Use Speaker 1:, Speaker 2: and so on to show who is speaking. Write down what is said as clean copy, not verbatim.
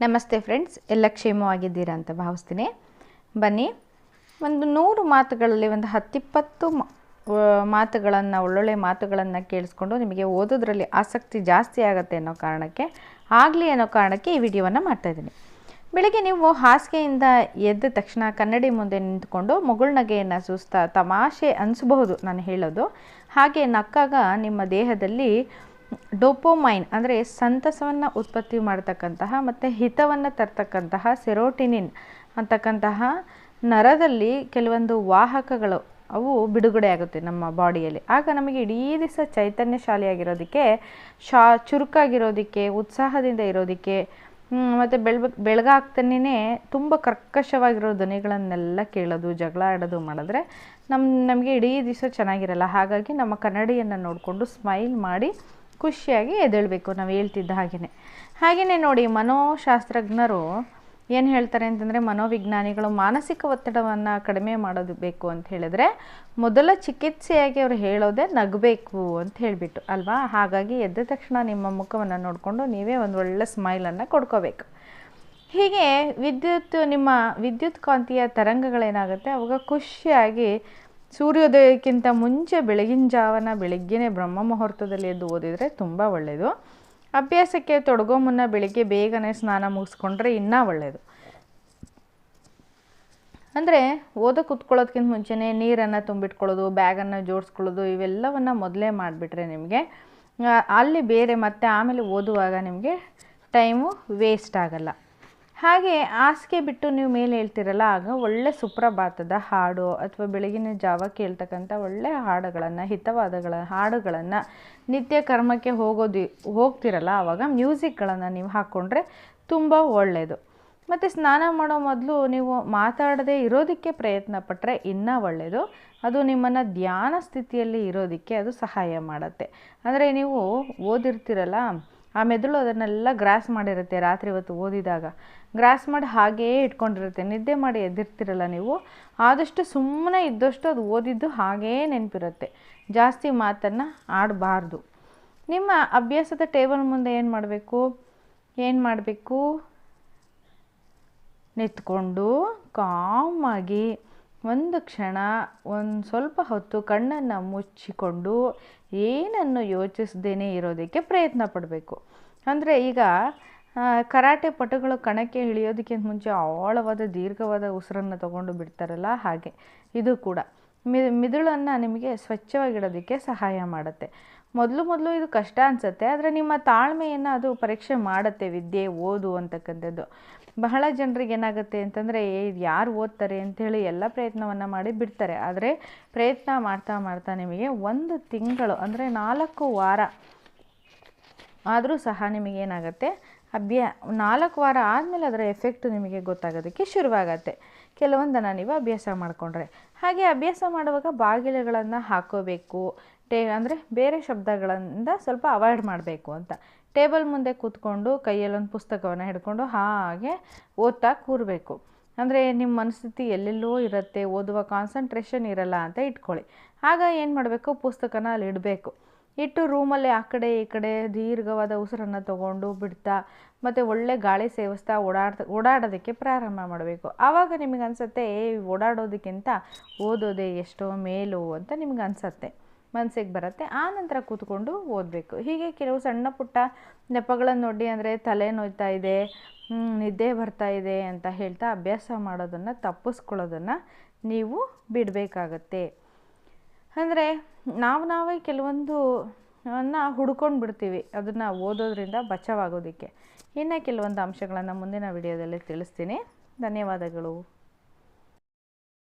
Speaker 1: ನಮಸ್ತೆ ಫ್ರೆಂಡ್ಸ್, ಎಲ್ಲ ಕ್ಷೇಮವಾಗಿದ್ದೀರಾ ಅಂತ ಭಾವಿಸ್ತೀನಿ. ಬನ್ನಿ, ಒಂದು 100 ಮಾತುಗಳಲ್ಲಿ ಒಂದು 10-20 ಮಾತುಗಳನ್ನು, ಒಳ್ಳೊಳ್ಳೆ ಮಾತುಗಳನ್ನು ಕೇಳಿಸ್ಕೊಂಡು ನಿಮಗೆ ಓದೋದ್ರಲ್ಲಿ ಆಸಕ್ತಿ ಜಾಸ್ತಿ ಆಗುತ್ತೆ ಅನ್ನೋ ಕಾರಣಕ್ಕೆ ಈ ವಿಡಿಯೋವನ್ನು ಮಾಡ್ತಾಯಿದ್ದೀನಿ. ಬೆಳಗ್ಗೆ ನೀವು ಹಾಸಿಗೆಯಿಂದ ಎದ್ದ ತಕ್ಷಣ ಕನ್ನಡಿ ಮುಂದೆ ನಿಂತ್ಕೊಂಡು ಮುಗುಳ್ನಗೆಯನ್ನು ಸೂಸ್ತಾ ತಮಾಷೆ ಅನಿಸಬಹುದು ನಾನು ಹೇಳೋದು. ಹಾಗೆ ನಕ್ಕಾಗ ನಿಮ್ಮ ದೇಹದಲ್ಲಿ ಡೋಪೋಮೈನ್ ಅಂದರೆ ಸಂತಸವನ್ನು ಉತ್ಪತ್ತಿ ಮಾಡ್ತಕ್ಕಂತಹ ಮತ್ತು ಹಿತವನ್ನು ತರ್ತಕ್ಕಂತಹ ಸೆರೋಟಿನಿನ್ ಅಂತಕ್ಕಂತಹ ನರದಲ್ಲಿ ಕೆಲವೊಂದು ವಾಹಕಗಳು ಅವು ಬಿಡುಗಡೆ ಆಗುತ್ತೆ ನಮ್ಮ ಬಾಡಿಯಲ್ಲಿ. ಆಗ ನಮಗೆ ಇಡೀ ದಿವಸ ಚೈತನ್ಯಶಾಲಿಯಾಗಿರೋದಕ್ಕೆ, ಚುರುಕಾಗಿರೋದಕ್ಕೆ, ಉತ್ಸಾಹದಿಂದ ಇರೋದಕ್ಕೆ ಮತ್ತು ಬೆಳಗಾಗ್ತಾನೇ ತುಂಬ ಕರ್ಕಶವಾಗಿರೋ ಧ್ವನಿಗಳನ್ನೆಲ್ಲ ಕೇಳೋದು, ಜಗಳ ಆಡೋದು ಮಾಡಿದ್ರೆ ನಮಗೆ ಇಡೀ ದಿವಸ ಚೆನ್ನಾಗಿರಲ್ಲ. ಹಾಗಾಗಿ ನಮ್ಮ ಕನ್ನಡಿಯನ್ನು ನೋಡಿಕೊಂಡು ಸ್ಮೈಲ್ ಮಾಡಿ ಖುಷಿಯಾಗಿ ಎದ್ದೇಳಬೇಕು ನಾವು ಹೇಳ್ತಿದ್ದ ಹಾಗೆಯೇ ನೋಡಿ, ಮನೋಶಾಸ್ತ್ರಜ್ಞರು ಏನು ಹೇಳ್ತಾರೆ ಅಂತಂದರೆ, ಮನೋವಿಜ್ಞಾನಿಗಳು ಮಾನಸಿಕ ಒತ್ತಡವನ್ನು ಕಡಿಮೆ ಮಾಡೋದು ಬೇಕು ಅಂತ ಹೇಳಿದ್ರೆ ಮೊದಲ ಚಿಕಿತ್ಸೆಯಾಗಿ ಅವರು ಹೇಳೋದೇ ನಗಬೇಕು ಅಂತ ಹೇಳಿಬಿಟ್ಟು ಅಲ್ವಾ. ಹಾಗಾಗಿ ಎದ್ದ ತಕ್ಷಣ ನಿಮ್ಮ ಮುಖವನ್ನು ನೋಡಿಕೊಂಡು ನೀವೇ ಒಂದು ಒಳ್ಳೆ ಸ್ಮೈಲನ್ನು ಕೊಡ್ಕೋಬೇಕು. ಹೀಗೆ ನಿಮ್ಮ ವಿದ್ಯುತ್ ಕಾಂತೀಯ ತರಂಗಗಳೇನಾಗುತ್ತೆ, ಅವಾಗ ಖುಷಿಯಾಗಿ ಸೂರ್ಯೋದಯಕ್ಕಿಂತ ಮುಂಚೆ ಬೆಳಗಿನ ಜಾವನ ಬೆಳಗ್ಗೆನೇ ಬ್ರಹ್ಮ ಮುಹೂರ್ತದಲ್ಲಿ ಎದ್ದು ಓದಿದರೆ ತುಂಬ ಒಳ್ಳೆಯದು. ಅಭ್ಯಾಸಕ್ಕೆ ತೊಡಗೋ ಮುನ್ನ ಬೆಳಿಗ್ಗೆ ಬೇಗನೆ ಸ್ನಾನ ಮುಗಿಸ್ಕೊಂಡ್ರೆ ಇನ್ನೂ ಒಳ್ಳೆಯದು. ಅಂದರೆ ಓದೋ ಕೂತ್ಕೊಳ್ಳೋದಕ್ಕಿಂತ ಮುಂಚೆನೇ ನೀರನ್ನು ತುಂಬಿಟ್ಕೊಳ್ಳೋದು, ಬ್ಯಾಗನ್ನು ಜೋಡಿಸ್ಕೊಳ್ಳೋದು, ಇವೆಲ್ಲವನ್ನು ಮೊದಲೇ ಮಾಡಿಬಿಟ್ರೆ ನಿಮಗೆ ಅಲ್ಲಿ ಬೇರೆ ಮತ್ತೆ ಆಮೇಲೆ ಓದುವಾಗ ನಿಮಗೆ ಟೈಮು ವೇಸ್ಟ್ ಆಗಲ್ಲ. ಹಾಗೆ ಹಾಸಿಗೆ ಬಿಟ್ಟು ನೀವು ಮೇಲೆ ಹೇಳ್ತಿರಲ್ಲ, ಆಗ ಒಳ್ಳೆ ಸುಪ್ರಭಾತದ ಹಾಡು ಅಥವಾ ಬೆಳಗಿನ ಜಾವ ಕೇಳ್ತಕ್ಕಂಥ ಒಳ್ಳೆ ಹಾಡುಗಳನ್ನು, ಹಿತವಾದ ಹಾಡುಗಳನ್ನು, ನಿತ್ಯ ಕರ್ಮಕ್ಕೆ ಹೋಗ್ತಿರಲ್ಲ ಆವಾಗ ಮ್ಯೂಸಿಕ್ಗಳನ್ನು ನೀವು ಹಾಕ್ಕೊಂಡ್ರೆ ತುಂಬ ಒಳ್ಳೆಯದು. ಮತ್ತು ಸ್ನಾನ ಮಾಡೋ ಮೊದಲು ನೀವು ಮಾತಾಡದೇ ಇರೋದಕ್ಕೆ ಪ್ರಯತ್ನ ಪಟ್ಟರೆ ಇನ್ನೂ ಒಳ್ಳೆಯದು. ಅದು ನಿಮ್ಮನ್ನು ಧ್ಯಾನ ಸ್ಥಿತಿಯಲ್ಲಿ ಇರೋದಕ್ಕೆ ಅದು ಸಹಾಯ ಮಾಡುತ್ತೆ. ಅಂದರೆ ನೀವು ಓದಿರ್ತಿರಲ್ಲ, ಆ ಮೆದುಳು ಅದನ್ನೆಲ್ಲ ಗ್ರಾಸ್ ಮಾಡಿರುತ್ತೆ. ರಾತ್ರಿ ಹೊತ್ತು ಓದಿದಾಗ ಗ್ರಾಸ್ ಮಾಡಿ ಹಾಗೇ ಇಟ್ಕೊಂಡಿರುತ್ತೆ. ನಿದ್ದೆ ಮಾಡಿ ಎದ್ದಿರ್ತಿರಲ್ಲ ನೀವು, ಆದಷ್ಟು ಸುಮ್ಮನೆ ಇದ್ದಷ್ಟು ಅದು ಓದಿದ್ದು ಹಾಗೇ ನೆನಪಿರುತ್ತೆ. ಜಾಸ್ತಿ ಮಾತನ್ನು ಆಡಬಾರ್ದು. ನಿಮ್ಮ ಅಭ್ಯಾಸದ ಟೇಬಲ್ ಮುಂದೆ ಏನು ಮಾಡಬೇಕು, ನಿಂತ್ಕೊಂಡು ಕಾಮಾಗಿ ಒಂದು ಕ್ಷಣ ಒಂದು ಸ್ವಲ್ಪ ಹೊತ್ತು ಕಣ್ಣನ್ನು ಮುಚ್ಚಿಕೊಂಡು ಏನನ್ನು ಯೋಚಿಸದೇನೆ ಇರೋದಕ್ಕೆ ಪ್ರಯತ್ನ ಪಡಬೇಕು. ಅಂದರೆ ಈಗ ಕರಾಟೆ ಪಟುಗಳು ಕಣಕ್ಕೆ ಇಳಿಯೋದಕ್ಕಿಂತ ಮುಂಚೆ ಆಳವಾದ ದೀರ್ಘವಾದ ಉಸಿರನ್ನು ತಗೊಂಡು ಬಿಡ್ತಾರಲ್ಲ, ಹಾಗೆ ಇದು ಕೂಡ ಮಿದುಳನ್ನು ನಿಮಗೆ ಸ್ವಚ್ಛವಾಗಿಡೋದಕ್ಕೆ ಸಹಾಯ ಮಾಡುತ್ತೆ. ಮೊದಲು ಇದು ಕಷ್ಟ ಅನಿಸುತ್ತೆ, ಆದರೆ ನಿಮ್ಮ ತಾಳ್ಮೆಯನ್ನು ಅದು ಪರೀಕ್ಷೆ ಮಾಡುತ್ತೆ. ವಿದ್ಯೆ, ಓದು ಅಂತಕ್ಕಂಥದ್ದು ಬಹಳ ಜನರಿಗೆ ಏನಾಗುತ್ತೆ ಅಂತಂದರೆ, ಯಾರು ಓದ್ತಾರೆ ಅಂಥೇಳಿ ಎಲ್ಲ ಪ್ರಯತ್ನವನ್ನು ಮಾಡಿ ಬಿಡ್ತಾರೆ. ಆದರೆ ಪ್ರಯತ್ನ ಮಾಡ್ತಾ ನಿಮಗೆ 1 ತಿಂಗಳು ಅಂದರೆ 4 ವಾರ ಆದರೂ ಸಹ ನಿಮಗೇನಾಗುತ್ತೆ, 4 ವಾರ ಆದಮೇಲೆ ಅದರ ಎಫೆಕ್ಟು ನಿಮಗೆ ಗೊತ್ತಾಗೋದಕ್ಕೆ ಶುರುವಾಗತ್ತೆ, ಕೆಲವೊಂದನ್ನು ನೀವು ಅಭ್ಯಾಸ ಮಾಡಿಕೊಂಡ್ರೆ. ಹಾಗೆ ಅಭ್ಯಾಸ ಮಾಡುವಾಗ ಬಾಗಿಲುಗಳನ್ನು ಹಾಕೋಬೇಕು, ಅಂದರೆ ಬೇರೆ ಶಬ್ದಗಳಿಂದ ಸ್ವಲ್ಪ ಅವಾಯ್ಡ್ ಮಾಡಬೇಕು ಅಂತ. ಟೇಬಲ್ ಮುಂದೆ ಕೂತ್ಕೊಂಡು ಕೈಯಲ್ಲೊಂದು ಪುಸ್ತಕವನ್ನು ಹಿಡ್ಕೊಂಡು ಹಾಗೆ ಓದ್ತಾ ಕೂರಬೇಕು. ಅಂದರೆ ನಿಮ್ಮ ಮನಸ್ಥಿತಿ ಎಲ್ಲೆಲ್ಲೋ ಇರುತ್ತೆ, ಓದುವ ಕಾನ್ಸಂಟ್ರೇಷನ್ ಇರಲ್ಲ ಅಂತ ಇಟ್ಕೊಳ್ಳಿ. ಆಗ ಏನು ಮಾಡಬೇಕು, ಪುಸ್ತಕನ ಅಲ್ಲಿ ಇಡಬೇಕು. ಇಟ್ಟು ರೂಮಲ್ಲಿ ಆ ಕಡೆ ಈ ಕಡೆ ದೀರ್ಘವಾದ ಉಸಿರನ್ನು ತಗೊಂಡು ಬಿಡ್ತಾ ಮತ್ತು ಒಳ್ಳೆ ಗಾಳಿ ಸೇವಿಸ್ತಾ ಓಡಾಡೋದಕ್ಕೆ ಪ್ರಾರಂಭ ಮಾಡಬೇಕು. ಆವಾಗ ನಿಮಗೆ ಅನಿಸುತ್ತೆ, ಓಡಾಡೋದಕ್ಕಿಂತ ಓದೋದೇ ಎಷ್ಟೋ ಮೇಲು ಅಂತ ನಿಮ್ಗೆ ಅನಿಸುತ್ತೆ, ಮನಸ್ಸಿಗೆ ಬರುತ್ತೆ. ಆ ನಂತರ ಕೂತ್ಕೊಂಡು ಓದಬೇಕು. ಹೀಗೆ ಕೆಲವು ಸಣ್ಣ ಪುಟ್ಟ ನೆಪಗಳನ್ನು ನೋಡಿ, ಅಂದರೆ ತಲೆ ನೋಯ್ತಾ ಇದೆ, ನಿದ್ದೆ ಬರ್ತಾ ಇದೆ ಅಂತ ಹೇಳ್ತಾ ಅಭ್ಯಾಸ ಮಾಡೋದನ್ನು ತಪ್ಪಿಸ್ಕೊಳ್ಳೋದನ್ನು ನೀವು ಬಿಡಬೇಕಾಗತ್ತೆ. ಅಂದರೆ ನಾವೇ ಕೆಲವೊಂದು ಹುಡ್ಕೊಂಡು ಬಿಡ್ತೀವಿ ಅದನ್ನು ಓದೋದ್ರಿಂದ ಬಚಾವಾಗೋದಕ್ಕೆ. ಇನ್ನು ಕೆಲವೊಂದು ಅಂಶಗಳನ್ನು ಮುಂದಿನ ವಿಡಿಯೋದಲ್ಲಿ ತಿಳಿಸ್ತೀನಿ. ಧನ್ಯವಾದಗಳು.